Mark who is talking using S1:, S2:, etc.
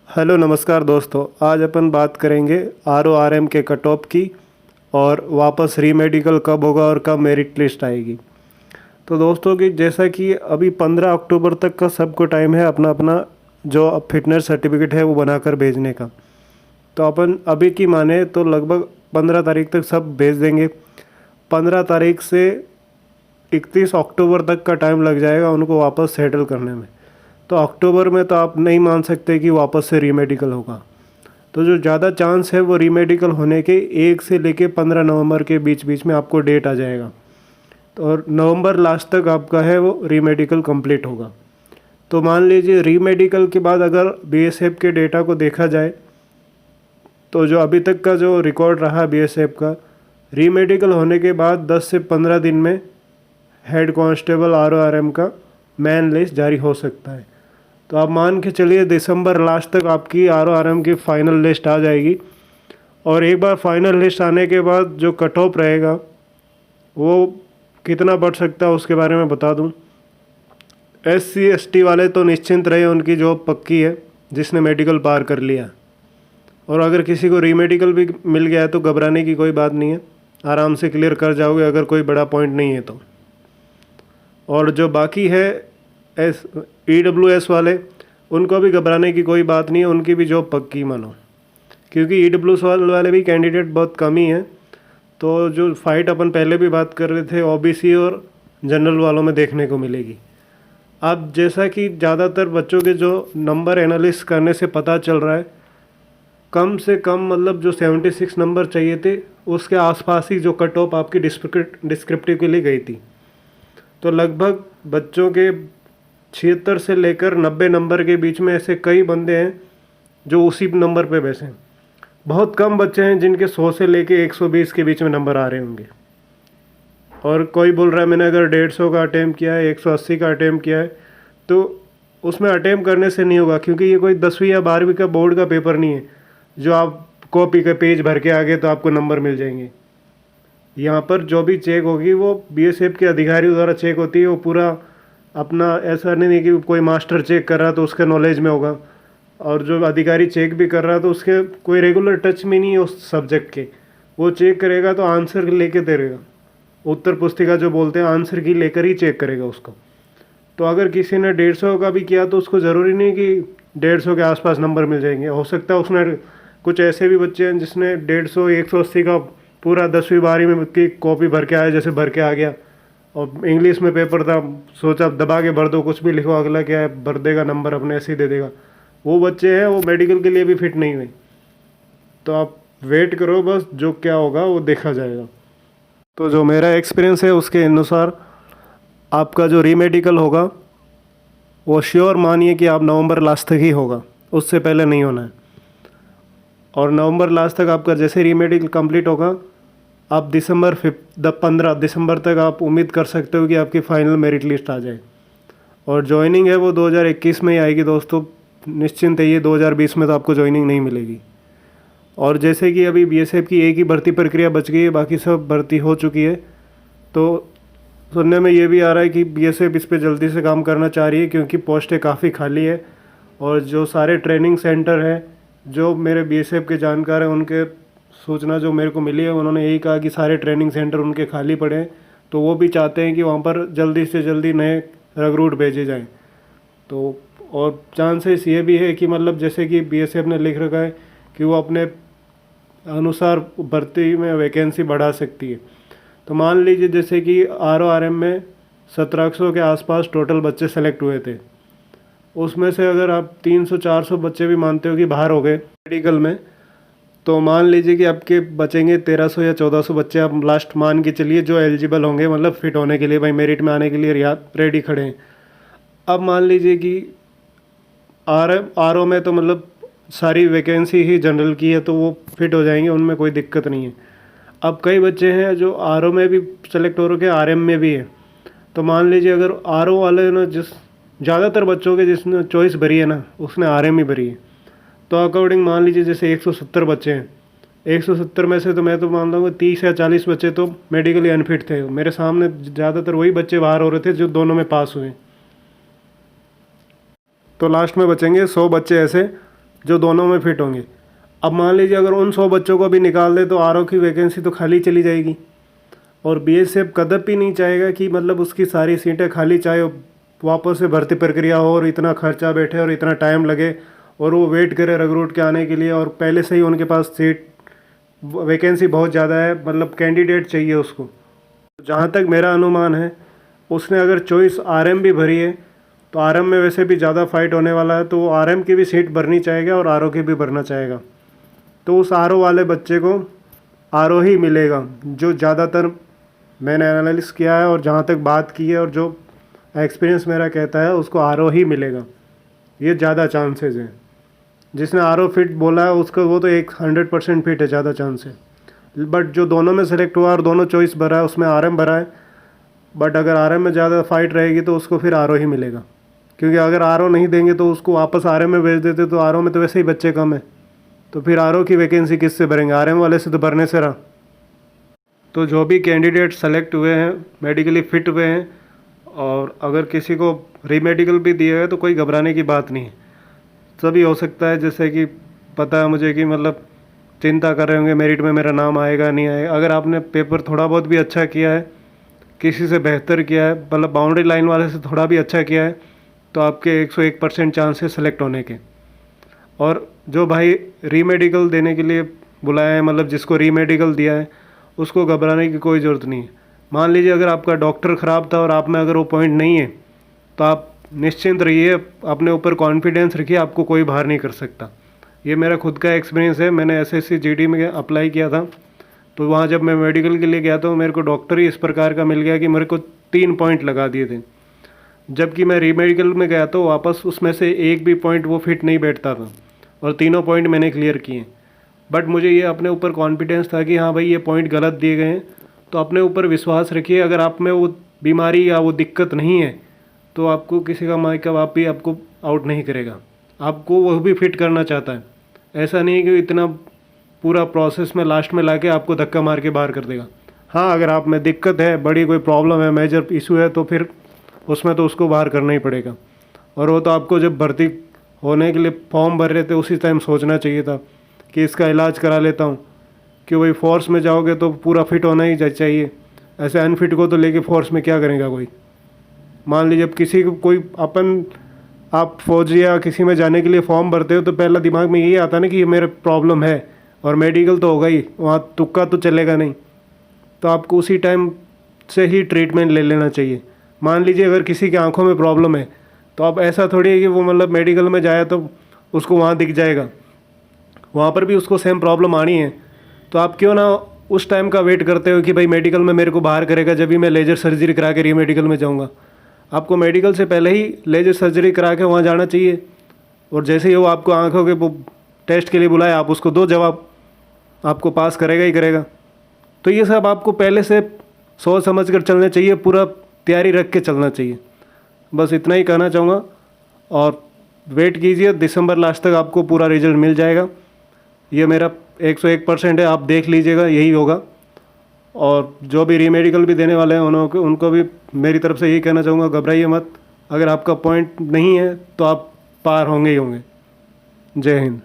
S1: Hello नमस्कार दोस्तों। आज अपन बात करेंगे RORM के कट ऑफ की और वापस रीमेडिकल कब होगा और कब मेरिट लिस्ट आएगी। तो दोस्तों कि जैसा कि अभी 15 अक्टूबर तक का सबको टाइम है अपना अपना जो फिटनेस सर्टिफिकेट है वो बनाकर भेजने का। तो अपन अभी की माने तो लगभग 15 तारीख तक सब भेज देंगे। 15 तारीख से 31 अक्टूबर तक का टाइम लग जाएगा उनको वापस सेटल करने में। तो अक्टूबर में तो आप नहीं मान सकते कि वापस से रीमेडिकल होगा। तो जो ज़्यादा चांस है वो रीमेडिकल होने के 1 से लेके 15 नवंबर के बीच बीच में आपको डेट आ जाएगा। तो और नवंबर लास्ट तक आपका है वो रीमेडिकल कंप्लीट होगा। तो मान लीजिए रीमेडिकल के बाद अगर BSF के डेटा को देखा जाए तो जो अभी तक का जो रिकॉर्ड रहा BSF का, रीमेडिकल होने के बाद 10 से 15 दिन में हेड कांस्टेबल RORM का मेन लिस्ट जारी हो सकता है। तो आप मान के चलिए दिसंबर लास्ट तक आपकी RORM की फ़ाइनल लिस्ट आ जाएगी। और एक बार फाइनल लिस्ट आने के बाद जो कट ऑफ रहेगा वो कितना बढ़ सकता है उसके बारे में बता दूं। SC ST वाले तो निश्चिंत रहे, उनकी जॉब पक्की है जिसने मेडिकल पार कर लिया। और अगर किसी को रीमेडिकल भी मिल गया है तो घबराने की कोई बात नहीं है, आराम से क्लियर कर जाओगे अगर कोई बड़ा पॉइंट नहीं है तो। और जो बाकी है EWS वाले, उनको भी घबराने की कोई बात नहीं है, उनकी भी जॉब पक्की मानो, क्योंकि EWS वाले भी कैंडिडेट बहुत कम ही हैं। तो जो फाइट अपन पहले भी बात कर रहे थे OBC और जनरल वालों में देखने को मिलेगी। अब जैसा कि ज़्यादातर बच्चों के जो नंबर एनालिस करने से पता चल रहा है, कम से कम मतलब जो 76 नंबर चाहिए थे उसके आसपास ही जो कट ऑफ आपकी डिस्क्रिप्टिव के लिए गई थी। तो लगभग बच्चों के 76 से लेकर 90 नंबर के बीच में ऐसे कई बंदे हैं जो उसी नंबर पे बैठे हैं। बहुत कम बच्चे हैं जिनके 100 से लेके 120 के बीच में नंबर आ रहे होंगे। और कोई बोल रहा है मैंने अगर 150 का अटैम्प्ट किया है, 180 का अटैम्प्ट किया है, तो उसमें अटैम्प्ट करने से नहीं होगा, क्योंकि ये कोई 10वीं या 12वीं का बोर्ड का पेपर नहीं है जो आप कॉपी का पेज भर के आगे तो आपको नंबर मिल जाएंगे। यहाँ पर जो भी चेक होगी वो BSF के अधिकारियों द्वारा चेक होती है। वो पूरा अपना ऐसा नहीं है कि कोई मास्टर चेक कर रहा तो उसके नॉलेज में होगा, और जो अधिकारी चेक भी कर रहा तो उसके कोई रेगुलर टच में नहीं है उस सब्जेक्ट के। वो चेक करेगा तो आंसर लेके देगा, उत्तर पुस्तिका जो बोलते हैं आंसर की लेकर ही चेक करेगा उसको। तो अगर किसी ने 150 का भी किया तो उसको ज़रूरी नहीं कि 150 के आसपास नंबर मिल जाएंगे। हो सकता है उसने कुछ ऐसे भी बच्चे हैं जिसने 150 180 का पूरा 10वीं 12वीं में की कॉपी भर के आया, जैसे भर के आ गया, और इंग्लिश में पेपर था, सोचा दबा के भर दो, कुछ भी लिखो, अगला क्या है भर देगा नंबर अपने ऐसे ही दे देगा। वो बच्चे हैं वो मेडिकल के लिए भी फिट नहीं हुए। तो आप वेट करो, बस जो क्या होगा वो देखा जाएगा। तो जो मेरा एक्सपीरियंस है उसके अनुसार आपका जो रीमेडिकल होगा वो श्योर मानिए कि आप नवंबर लास्ट तक ही होगा, उससे पहले नहीं होना है। और नवंबर लास्ट तक आपका जैसे रीमेडिकल कंप्लीट होगा, आप 15 दिसंबर तक आप उम्मीद कर सकते हो कि आपकी फ़ाइनल मेरिट लिस्ट आ जाए। और ज्वाइनिंग है वो 2021 में ही आएगी दोस्तों, निश्चिंत है, ये 2020 में तो आपको ज्वाइनिंग नहीं मिलेगी। और जैसे कि अभी BSF की एक ही भर्ती प्रक्रिया बच गई है, बाकी सब भर्ती हो चुकी है। तो सुनने में ये भी आ रहा है कि BSF इस पर जल्दी से काम करना चाह रही है, क्योंकि पोस्टें काफ़ी खाली है। और जो सारे ट्रेनिंग सेंटर हैं, जो मेरे BSF के जानकार हैं, उनके सूचना जो मेरे को मिली है, उन्होंने यही कहा कि सारे ट्रेनिंग सेंटर उनके खाली पड़े हैं। तो वो भी चाहते हैं कि वहाँ पर जल्दी से जल्दी नए रिक्रूट भेजे जाएँ। तो और चांसेस ये भी है कि मतलब जैसे कि BSF ने लिख रखा है कि वो अपने अनुसार भर्ती में वैकेंसी बढ़ा सकती है। तो मान लीजिए जैसे कि RORM में 1700 के आसपास टोटल बच्चे सेलेक्ट हुए थे, उसमें से अगर आप 300-400 बच्चे भी मानते हो कि बाहर हो गए मेडिकल में, तो मान लीजिए कि आपके बचेंगे 1300 या 1400 बच्चे, आप लास्ट मान के चलिए, जो एलिजिबल होंगे, मतलब फिट होने के लिए, भाई मेरिट में आने के लिए रेडी खड़े हैं। अब मान लीजिए कि RO में तो मतलब सारी वैकेंसी ही जनरल की है, तो वो फिट हो जाएंगे, उनमें कोई दिक्कत नहीं है। अब कई बच्चे हैं जो RO में भी सेलेक्ट हो रखे हैं, RM में भी है। तो मान लीजिए अगर RO वाले ने ज़्यादातर बच्चों के जिसने चॉइस भरी है ना, उसने RM ही भरी है। तो अकॉर्डिंग मान लीजिए जैसे 170 बच्चे हैं, 170 में से तो मैं तो मान लूँगा 30 या 40 बच्चे तो मेडिकली अनफिट थे। मेरे सामने ज़्यादातर वही बच्चे बाहर हो रहे थे जो दोनों में पास हुए। तो लास्ट में बचेंगे 100 बच्चे ऐसे जो दोनों में फिट होंगे। अब मान लीजिए अगर उन 100 बच्चों को भी निकाल दे तो आरओ की वैकेंसी तो खाली चली जाएगी। और बीएसएफ कदापि नहीं चाहेगा कि मतलब उसकी सारी सीटें खाली, चाहे वापस से भर्ती प्रक्रिया हो और इतना खर्चा बैठे और इतना टाइम लगे और वो वेट करे रिक्रूट के आने के लिए, और पहले से ही उनके पास सीट वैकेंसी बहुत ज़्यादा है, मतलब कैंडिडेट चाहिए उसको। जहाँ तक मेरा अनुमान है, उसने अगर चॉइस आरएम भी भरी है तो आरएम में वैसे भी ज़्यादा फाइट होने वाला है, तो वो आरएम की भी सीट भरनी चाहेगा और आरओ की भी भरना चाहेगा। तो उस आरओ वाले बच्चे को आरओ ही मिलेगा, जो ज़्यादातर मैंने एनालिसिस किया है और जहाँ तक बात की है और जो एक्सपीरियंस मेरा कहता है उसको आरओ ही मिलेगा। ये ज़्यादा चांसेस हैं। जिसने आरओ फिट बोला है उसको वो तो 100% फिट है, ज़्यादा चांस है। बट जो दोनों में सेलेक्ट हुआ और दोनों चॉइस भरा है उसमें आरएम भरा है, बट अगर आरएम में ज़्यादा फाइट रहेगी तो उसको फिर आरओ ही मिलेगा। क्योंकि अगर आरओ नहीं देंगे तो उसको वापस आरएम में भेज देते, तो आरओ में तो वैसे ही बच्चे कम है, तो फिर आरओ की वैकेंसी किससे भरेंगे? आरएम वाले से तो भरने से रहा। तो जो भी कैंडिडेट सेलेक्ट हुए हैं, मेडिकली फ़िट हुए हैं, और अगर किसी को रीमेडिकल भी दिया है तो कोई घबराने की बात नहीं है। सभी हो सकता है, जैसे कि पता है मुझे कि मतलब चिंता कर रहे होंगे मेरिट में मेरा नाम आएगा नहीं आएगा। अगर आपने पेपर थोड़ा बहुत भी अच्छा किया है, किसी से बेहतर किया है, मतलब बाउंड्री लाइन वाले से थोड़ा भी अच्छा किया है, तो आपके 101% चांस है सेलेक्ट होने के। और जो भाई रीमेडिकल देने के लिए बुलाया है, मतलब जिसको रीमेडिकल दिया है, उसको घबराने की कोई ज़रूरत नहीं है। मान लीजिए अगर आपका डॉक्टर ख़राब था और आप में अगर वो पॉइंट नहीं है, तो आप निश्चिंत रहिए, अपने ऊपर कॉन्फिडेंस रखिए, आपको कोई बाहर नहीं कर सकता। ये मेरा खुद का एक्सपीरियंस है। मैंने एसएससी जीडी में अप्लाई किया था, तो वहाँ जब मैं मेडिकल के लिए गया तो मेरे को डॉक्टर ही इस प्रकार का मिल गया कि मेरे को 3 पॉइंट लगा दिए थे। जबकि मैं रीमेडिकल में गया तो वापस उसमें से एक भी पॉइंट वो फिट नहीं बैठता था, और तीनों पॉइंट मैंने क्लियर किए। बट मुझे ये अपने ऊपर कॉन्फिडेंस था कि हाँ भाई ये पॉइंट गलत दिए गए हैं, तो अपने ऊपर विश्वास रखिए। अगर आप में वो बीमारी या वो दिक्कत नहीं है तो आपको किसी का माई का बाप भी आपको आउट नहीं करेगा, आपको वो भी फिट करना चाहता है। ऐसा नहीं है कि इतना पूरा प्रोसेस में लास्ट में लाके आपको धक्का मार के बाहर कर देगा। हाँ, अगर आप में दिक्कत है, बड़ी कोई प्रॉब्लम है, मेजर इशू है, तो फिर उसमें तो उसको बाहर करना ही पड़ेगा। और वो तो आपको जब भर्ती होने के लिए फॉर्म भर रहे थे उसी टाइम सोचना चाहिए था कि इसका इलाज करा लेता हूँ। कि वही फोर्स में जाओगे तो पूरा फिट होना ही चाहिए, ऐसे अनफिट को तो लेके फोर्स में क्या करेगा कोई। मान लीजिए अब किसी को कोई आप फौज या किसी में जाने के लिए फॉर्म भरते हो तो पहला दिमाग में यही आता ना कि ये मेरे प्रॉब्लम है, और मेडिकल तो होगा ही, वहाँ तुक्का तो चलेगा नहीं। तो आपको उसी टाइम से ही ट्रीटमेंट ले लेना चाहिए। मान लीजिए अगर किसी की आंखों में प्रॉब्लम है, तो आप ऐसा थोड़ी है कि वो मतलब मेडिकल में जाए तो उसको वहाँ दिख जाएगा, वहाँ पर भी उसको सेम प्रॉब्लम आनी है। तो आप क्यों ना उस टाइम का वेट करते हो कि भाई मेडिकल में मेरे को बाहर करेगा, जब भी मैं लेजर सर्जरी करा के रीमेडिकल में जाऊँगा। आपको मेडिकल से पहले ही लेजर सर्जरी करा के वहाँ जाना चाहिए, और जैसे ही वो आपको आँखों के टेस्ट के लिए बुलाए आप उसको दो जवाब, आपको पास करेगा ही करेगा। तो ये सब आपको पहले से सोच समझ कर चलना चाहिए, पूरा तैयारी रख के चलना चाहिए। बस इतना ही कहना चाहूँगा, और वेट कीजिए, दिसंबर लास्ट तक आपको पूरा रिजल्ट मिल जाएगा। ये मेरा 101% है, आप देख लीजिएगा, यही होगा। और जो भी रीमेडिकल भी देने वाले हैं उनको भी मेरी तरफ से यही कहना चाहूँगा, घबराइए मत। अगर आपका पॉइंट नहीं है तो आप पार होंगे ही होंगे। जय हिंद।